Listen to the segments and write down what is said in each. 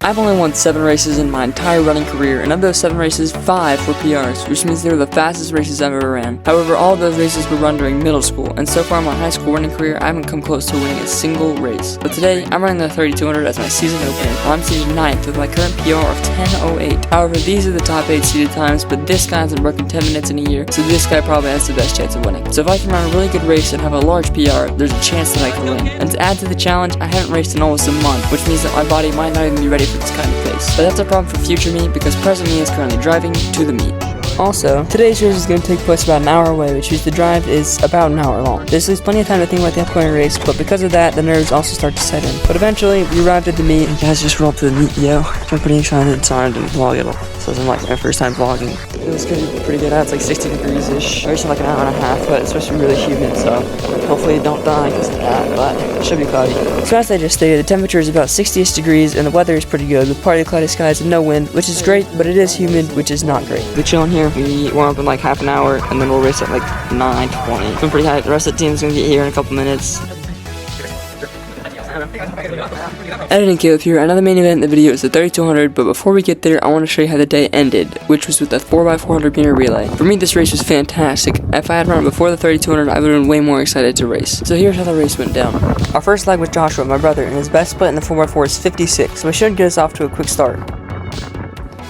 I've only won 7 races in my entire running career, and of those 7 races, 5 were PRs, which means they were the fastest races I've ever ran. However, all of those races were run during middle school, and so far in my high school running career, I haven't come close to winning a single race. But today, I'm running the 3200 as my season opener. I'm seated 9th with my current PR of 10:08. However, these are the top 8 seeded times, but this guy hasn't broken 10 minutes in a year, so this guy probably has the best chance of winning. So if I can run a really good race and have a large PR, there's a chance that I can win. And to add to the challenge, I haven't raced in almost a month, which means that my body might not even be ready for this kind of pace. But that's a problem for future me, because present me is currently driving to the meet. Also, today's race is going to take place about an hour away, which means the drive is about an hour long. This leaves plenty of time to think about the upcoming race, but because of that, the nerves also start to set in. But eventually, we arrived at the meet, and guys just rolled up to the meet, yo. I'm pretty excited, sorry I didn't vlog it all. So it's like my first time vlogging. It was gonna be pretty good. It's like 60 degrees-ish. Racing like an hour and a half, but it's supposed to be really humid, so hopefully you don't die because of that, but it should be cloudy. So as I just stated, the temperature is about 60-ish degrees, and the weather is pretty good, with partly cloudy skies and no wind, which is great, but it is humid, which is not great. We're chilling here. We warm up in like half an hour, and then we'll race at like 9:20. I'm pretty hyped. The rest of the team's gonna get here in a couple minutes. Editing Caleb here. Another main event in the video is the 3200, but before we get there, I want to show you how the day ended, which was with a 4x400 meter relay. For me, this race was fantastic. If I had run before the 3200, I would have been way more excited to race. So here's how the race went down. Our first leg was Joshua, my brother, and his best split in the 4x4 is 56, so it should get us off to a quick start.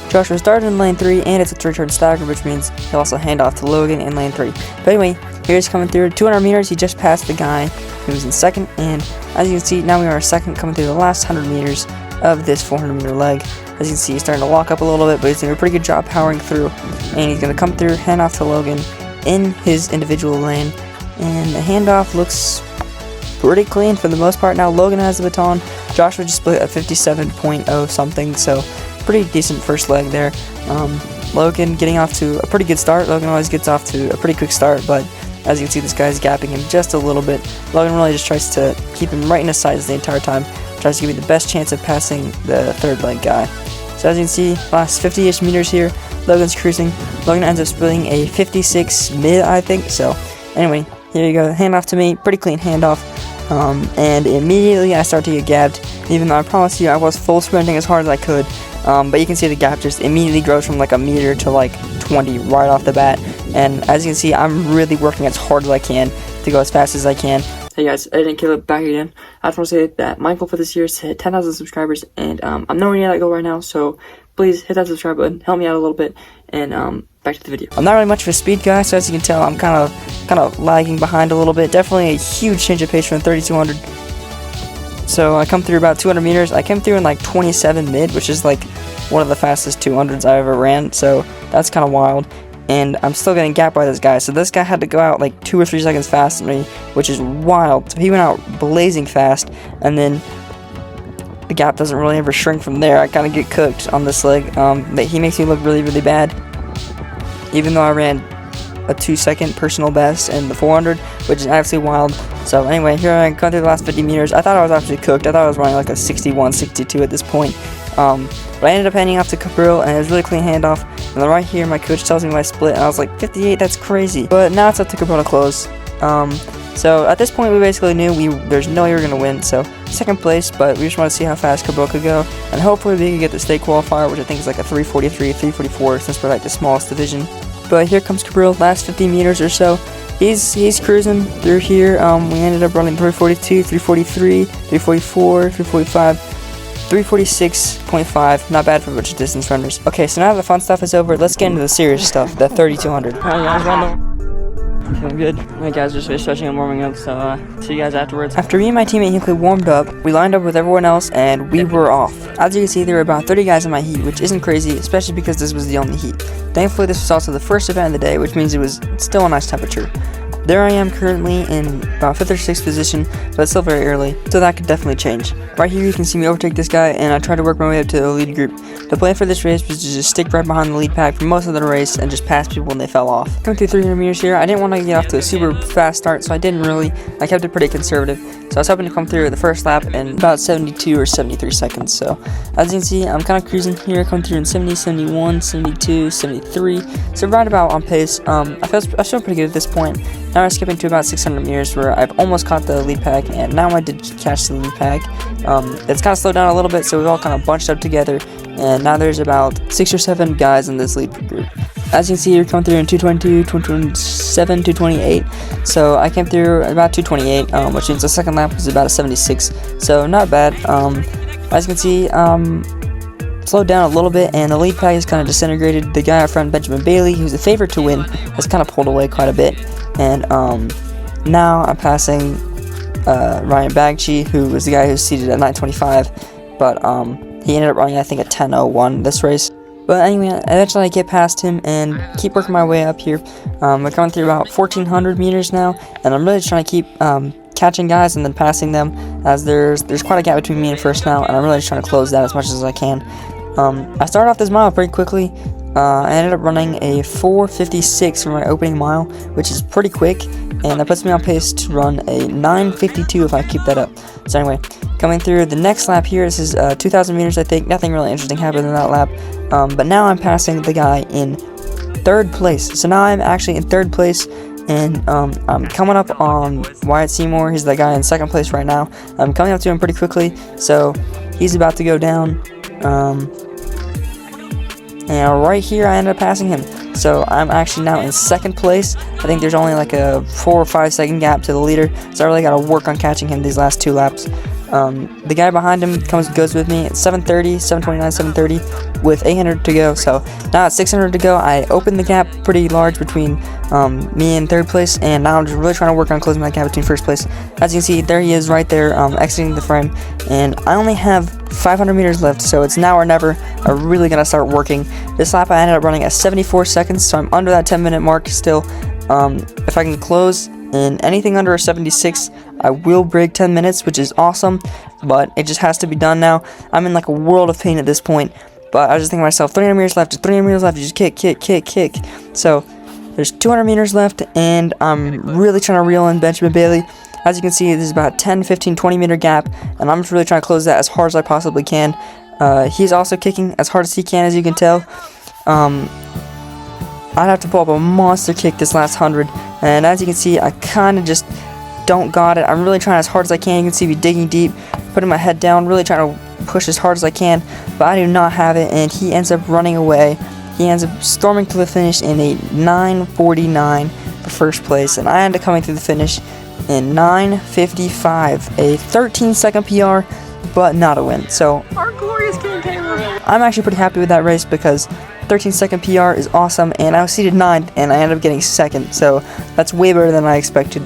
Joshua started in lane 3, and it's a 3-turn stagger, which means he'll also hand off to Logan in lane 3. But anyway, here's coming through 200 meters. He just passed the guy who was in second, and as you can see, now we are second, coming through the last 100 meters of this 400 meter leg. As you can see, he's starting to lock up a little bit, but he's doing a pretty good job powering through, and he's going to come through, hand off to Logan in his individual lane, and the handoff looks pretty clean for the most part. Now Logan has the baton. Joshua just split at 57.0 something, so pretty decent first leg there. Logan getting off to a pretty good start. Logan always gets off to a pretty quick start, but as you can see, this guy's gapping him just a little bit. Logan really just tries to keep him right in his sights the entire time, tries to give you the best chance of passing the third leg guy. So as you can see, last 50-ish meters here, Logan's cruising. Logan ends up splitting a 56 mid, I think. So anyway, here you go, handoff to me, pretty clean handoff. And immediately I start to get gapped, even though I promise you I was full sprinting as hard as I could. But you can see the gap just immediately grows from like a meter to like 20 right off the bat. And as you can see, I'm really working as hard as I can to go as fast as I can. Hey guys, Editing Caleb back again. I just want to say that my goal for this year is to hit 10,000 subscribers, and I'm nowhere near that goal right now, so please hit that subscribe button, help me out a little bit, and back to the video. I'm not really much of a speed guy, so as you can tell, I'm kind of lagging behind a little bit. Definitely a huge change of pace from the 3200. So I come through about 200 meters. I came through in like 27 mid, which is like one of the fastest 200s I ever ran, so that's kind of wild. And I'm still getting gapped by this guy, so this guy had to go out like 2 or 3 seconds faster than me, which is wild. So he went out blazing fast, and then the gap doesn't really ever shrink from there. I kind of get cooked on this leg. But he makes me look really, really bad, even though I ran a 2-second personal best in the 400, which is absolutely wild. So anyway, here I come through the last 50 meters. I thought I was actually cooked. I thought I was running like a 61, 62 at this point. But I ended up handing off to Cabrillo, and it was a really clean handoff. And then right here, my coach tells me my split, and I was like, 58, that's crazy. But now it's up to Cabrillo to close. So at this point, we basically knew there's no way we were going to win. So second place, but we just want to see how fast Cabrillo could go. And hopefully we can get the state qualifier, which I think is like a 343, 344, since we're like the smallest division. But here comes Cabrillo, last 50 meters or so. He's cruising through here. We ended up running 342, 343, 344, 345. 346.5, not bad for a bunch of distance runners. Okay, so now the fun stuff is over, let's get into the serious stuff, the 3200. Alright guys, feeling good. Alright guys, just stretching and warming up, so see you guys afterwards. After me and my teammate Hinkley warmed up, we lined up with everyone else, and we were off. As you can see, there were about 30 guys in my heat, which isn't crazy, especially because this was the only heat. Thankfully, this was also the first event of the day, which means it was still a nice temperature. There I am currently in about 5th or 6th position, but it's still very early, so that could definitely change. Right here you can see me overtake this guy, and I try to work my way up to the lead group. The plan for this race was to just stick right behind the lead pack for most of the race and just pass people when they fell off. Coming through 300 meters here, I didn't want to get off to a super fast start, so I didn't really. I kept it pretty conservative. So I was hoping to come through the first lap in about 72 or 73 seconds. So as you can see, I'm kind of cruising here, coming through in 70, 71, 72, 73. So right about on pace. I feel pretty good at this point. Now we're skipping to about 600 meters where I've almost caught the lead pack, and now I did catch the lead pack. It's kind of slowed down a little bit, so we've all kind of bunched up together, and now there's about 6 or 7 guys in this lead group. As you can see, you're coming through in 222, 227, 228. So I came through about 228, which means the second lap was about a 76. So not bad. As you can see, slowed down a little bit, and the lead pack has kind of disintegrated. The guy up front, Benjamin Bailey, who's the favorite to win, has kind of pulled away quite a bit. And now I'm passing Ryan Bagchi, who was the guy who's seated at 925, but he ended up running, I think, a 10:01 this race. But anyway, eventually I get past him and keep working my way up here. We're coming through about 1,400 meters now, and I'm really trying to keep catching guys and then passing them, as there's quite a gap between me and first now, and I'm really just trying to close that as much as I can. I started off this mile pretty quickly. I ended up running a 4:56 for my opening mile, which is pretty quick, and that puts me on pace to run a 9:52 if I keep that up. So anyway, coming through the next lap here, this is 2,000 meters, I think. Nothing really interesting happened in that lap, but now I'm passing the guy in 3rd place. So now I'm actually in 3rd place, and I'm coming up on Wyatt Seymour. He's the guy in 2nd place right now. I'm coming up to him pretty quickly, so he's about to go down. And right here I ended up passing him. So I'm actually now in 2nd place. I think there's only like a 4 or 5 second gap to the leader, so I really got to work on catching him these last 2 laps. The guy behind him goes with me at 7:30, 7:29, 7:30 with 800 to go. So now at 600 to go, I opened the gap pretty large between me and 3rd place, and now I'm just really trying to work on closing that gap between 1st place. As you can see, there he is right there, exiting the frame, and I only have 500 meters left, so it's now or never. I'm really gonna start working. This lap I ended up running at 74 seconds, so I'm under that 10-minute mark still. If I can close in anything under a 76, I will break 10 minutes, which is awesome, but it just has to be done now. I'm in like a world of pain at this point, but I was just thinking to myself, 300 meters left, just 300 meters left, just kick. So there's 200 meters left, and I'm really trying to reel in Benjamin Bailey. As you can see, there's about 10, 15, 20 meter gap, and I'm just really trying to close that as hard as I possibly can. He's also kicking as hard as he can, as you can tell. I'd have to pull up a monster kick this last 100, and as you can see, I kind of just don't got it. I'm really trying as hard as I can. You can see me digging deep, putting my head down, really trying to push as hard as I can, but I do not have it, and he ends up running away. He ends up storming to the finish in a 9:49 for 1st place, and I end up coming through the finish in 9:55, a 13-second PR, but not a win. So our glorious King Taylor. I'm actually pretty happy with that race because 13-second PR is awesome, and I was seated 9th, and I ended up getting 2nd, so that's way better than I expected.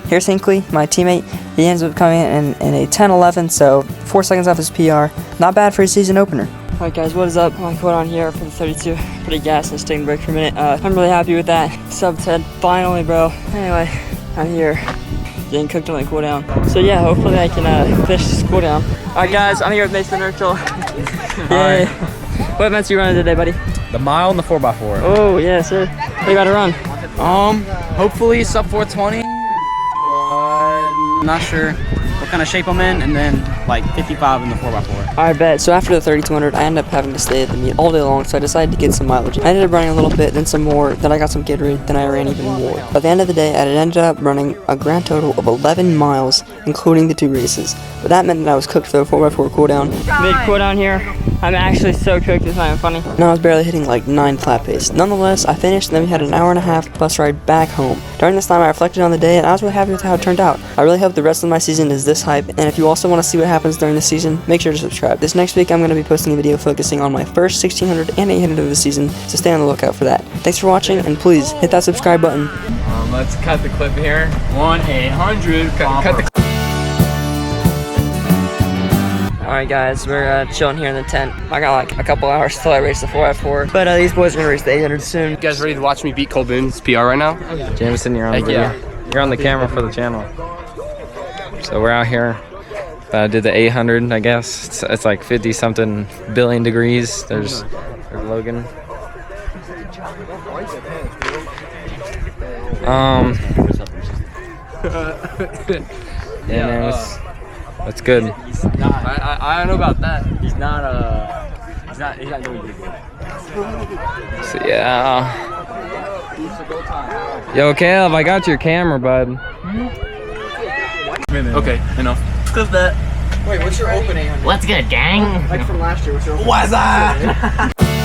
Here's Hinckley, my teammate. He ends up coming in a 10:11, so 4 seconds off his PR. Not bad for his season opener. Alright guys, what is up? I'm on here for the 32. Pretty gassed, and taking a break for a minute. I'm really happy with that. Sub 10, finally, bro. Anyway, I'm here getting cooked on the cooldown. So yeah, hopefully I can finish this cooldown. Alright guys, I'm here with Mason Urchel. Yay. What events are you running today, buddy? The mile and the 4x4. Oh yeah, sir. What you got to run? Hopefully sub 420. I'm not sure what kind of shape I'm in, and then like 55 in the 4x4. Alright, bet. So after the 3200, I ended up having to stay at the meet all day long, so I decided to get some mileage. I ended up running a little bit, then some more, then I got some Gatorade, then I ran even more. By the end of the day, I ended up running a grand total of 11 miles, including the 2 races. But that meant that I was cooked for the 4x4 cooldown. Mid cooldown here. I'm actually so cooked, it's not even funny. Now I was barely hitting like 9 flat pace. Nonetheless, I finished, and then we had an hour-and-a-half bus ride back home. During this time, I reflected on the day, and I was really happy with how it turned out. I really hope the rest of my season is this hype, and if you also want to see what happens during the season, make sure to subscribe. This next week, I'm going to be posting a video focusing on my first 1600 and 800 of the season, so stay on the lookout for that. Thanks for watching, and please hit that subscribe button. Let's cut the clip here. 1-800. Cut the clip. Alright guys, we're chilling here in the tent. I got like a couple hours till I race the 4x4, but these boys are gonna race the 800 soon. You guys ready to watch me beat Colboon's PR right now? Jameson, you're on the video. Yeah. You're on the camera for the channel. So we're out here. Did the 800, I guess. It's like 50-something billion degrees. There's Logan. Yeah, man, that's good. I don't know about that. He's not doing good. So yeah. Yo, Caleb, I got your camera, bud. Okay, enough. Clip that. Wait, what's your opening? What's good, gang? Like from last year, what's your What's that?